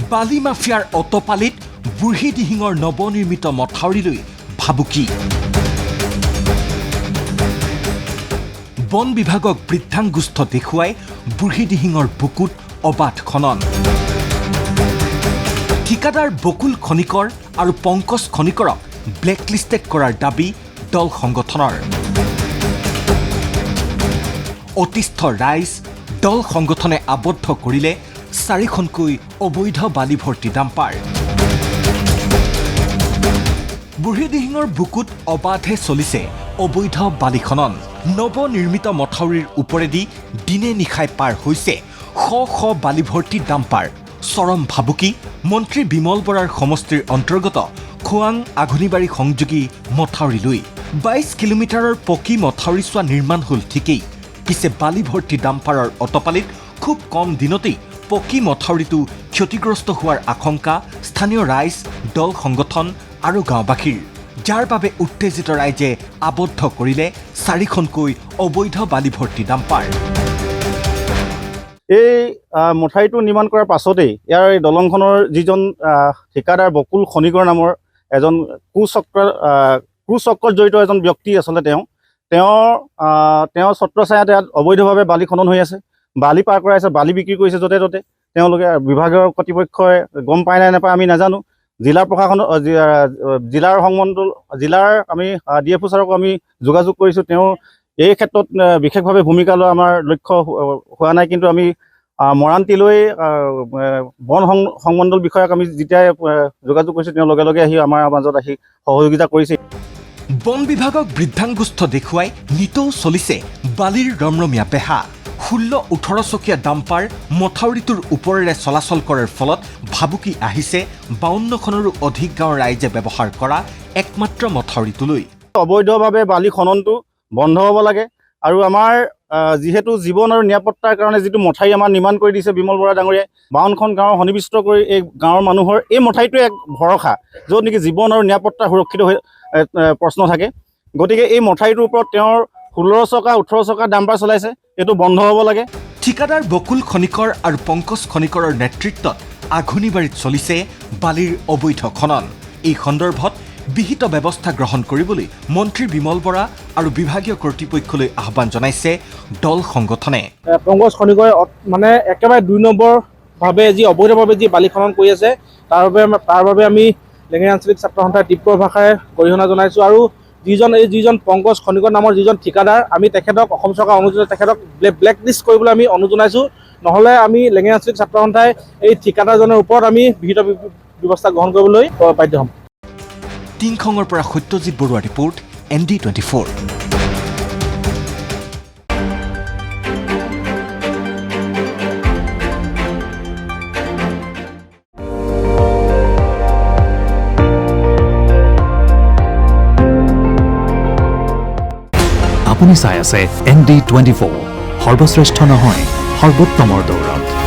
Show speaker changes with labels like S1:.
S1: বালি মাফিয়াৰ অটপালিত বুঢ়ীদিহিঙৰ নৱনিৰ্মিত মথাউৰিলৈ ভাবুকি। বন বিভাগক বৃদ্ধাংগুষ্ঠ দেখুৱাই বুঢ়ীদিহিঙৰ বুকুত অবাধ খনন। ঠিকাদাৰ বকুল খনিকৰ আৰু পংকজ খনিকৰক ব্লেকলিষ্টেড কৰাৰ দাবী দল সংগঠনৰ। অতিষ্ঠ ৰাইজ দল সংগঠনে আবদ্ধ কৰিলে 4খনকৈ অবৈধ বালি ভৰ্তি ডাম্পাৰ। বুঢ়ীদিহিঙৰ বুকুত অবাধে চলিছে অবৈধ বালি খনন। নৱনিৰ্মিত মথাউৰিৰ ওপৰেদি দিনে নিশাই পাৰ হৈছে শ শ বালি ভৰ্তি ডাম্পাৰ। চৰম ভাবুকি মন্ত্ৰী বিমল বৰাৰ সমষ্টিৰ অন্তৰ্গত খোৱাং আঘুনিবাৰী সংযোগী মথাউৰিলৈ। 22 কিলোমিটাৰৰ পকী মথাউৰি চোৱা নিৰ্মাণ হ'ল ঠিকেই, পিছে বালি ভৰ্তি ডাম্পাৰৰ অটপালিত খুব কম দিনতেই পকী মথাউৰিটো ক্ষতিগ্ৰস্ত হোৱাৰ আশংকা স্থানীয় ৰাইজ, দল সংগঠন আৰু গাঁওবাসীৰ, যাৰ বাবে উত্তেজিত ৰাইজে আবদ্ধ কৰিলে 4খনকৈ অবৈধ বালি ভৰ্তি ডাম্পাৰ।
S2: এই মথাউৰিটো নিৰ্মাণ কৰাৰ পাছতেই ইয়াৰ এই দলংখনৰ যিজন ঠিকাদাৰ বকুল খনিকৰ নামৰ এজন কুচক্ৰত জড়িত এজন ব্যক্তি আচলতে তেওঁ ছত্ৰছায়াত ইয়াত অবৈধভাৱে বালি খনন হৈ আছে, বালি পাৰ কৰাই আছে, বালি বিক্ৰী কৰিছে য'তে ত'তে। তেওঁলোকে বিভাগীয় কৰ্তৃপক্ষই গম পায় নাই নাপায় আমি নাজানো। জিলাৰ প্ৰশাসন জিলাৰ আমি DFO ছাৰকো আমি যোগাযোগ কৰিছোঁ। তেওঁ এই ক্ষেত্ৰত বিশেষভাৱে ভূমিকা লোৱা আমাৰ লক্ষ্য হোৱা নাই, কিন্তু আমি মৰাণটিলৈ বন সংমণ্ডল বিষয়াক আমি যেতিয়াই যোগাযোগ কৰিছোঁ তেওঁ লগে লগে আহি আমাৰ মাজত আহি সহযোগিতা কৰিছে।
S1: বন বিভাগক বৃদ্ধাংগুষ্ঠ দেখুৱাই নিতৌ চলিছে বালিৰ ৰমৰমীয়া বেহা। 16-18 চকীয়া ডাম্পাৰ মথাউৰিটোৰ ওপৰেৰে চলাচল কৰাৰ ফলত ভাবুকি আহিছে 52খনৰো অধিক গাঁৱৰ ৰাইজে ব্যৱহাৰ কৰা একমাত্ৰ মথাউৰিটোলৈ।
S2: অবৈধভাৱে বালি খননটো বন্ধ হ'ব লাগে আৰু আমাৰ যিহেতু জীৱন আৰু নিৰাপত্তাৰ কাৰণে যিটো মথাউৰি আমাৰ নিৰ্মাণ কৰি দিছে বিমল বৰা ডাঙৰীয়াই, 52খন গাঁও সন্নিৱিষ্ট কৰি এই গাঁৱৰ মানুহৰ এই মথাউৰিটোৱে এক ভৰসা, য'ত নেকি জীৱন আৰু নিৰাপত্তা সুৰক্ষিত হৈ প্ৰশ্ন থাকে। গতিকে এই মথাউৰিটোৰ ওপৰত তেওঁৰ 16 চকা 18 চকা ডাম্পাৰ চলাইছে, এইটো বন্ধ হ'ব লাগে।
S1: ঠিকাদাৰ বকুল খনিকৰ আৰু পংকজ খনিকৰৰ নেতৃত্বত আঘুনিবাৰীত চলিছে বালিৰ অবৈধ খনন। এই সন্দৰ্ভত বিহিত ব্যৱস্থা গ্ৰহণ কৰিবলৈ মন্ত্ৰী বিমল বৰা আৰু বিভাগীয় কৰ্তৃপক্ষলৈ আহ্বান জনাইছে দল সংগঠনে।
S3: পংকজ খনিকৰে মানে একেবাৰে 2 নম্বৰভাৱে যি অবৈধভাৱে যি বালি খনন কৰি আছে তাৰ বাবে আমি লেঙেৰী আঞ্চলিক ছাত্ৰ সন্থাৰ তীব্ৰ ভাষাৰে গৰিহণা জনাইছোঁ। আৰু যিজন পংকজ খনিকৰ নামৰ যিজন ঠিকাদাৰ, আমি তেখেতক অসম চৰকাৰ অনুযায়ী তেখেতক ব্লেকলিষ্ট কৰিবলৈ আমি অনুৰোধ জনাইছোঁ। নহ'লে আমি লেঙেৰী আঞ্চলিক ছাত্ৰ সন্থাই এই ঠিকাদাৰজনৰ ওপৰত আমি বিহিত ব্যৱস্থা গ্ৰহণ কৰিবলৈ বাধ্য হ'ম।
S1: টিংখঙৰ পৰা সত্যজিৎ বৰুৱা ৰিপৰ্ট, ND24।
S4: আপুনি চাই আছে ND24, সৰ্বশ্ৰেষ্ঠ নহয় সৰ্বোত্তমৰ দৌৰত।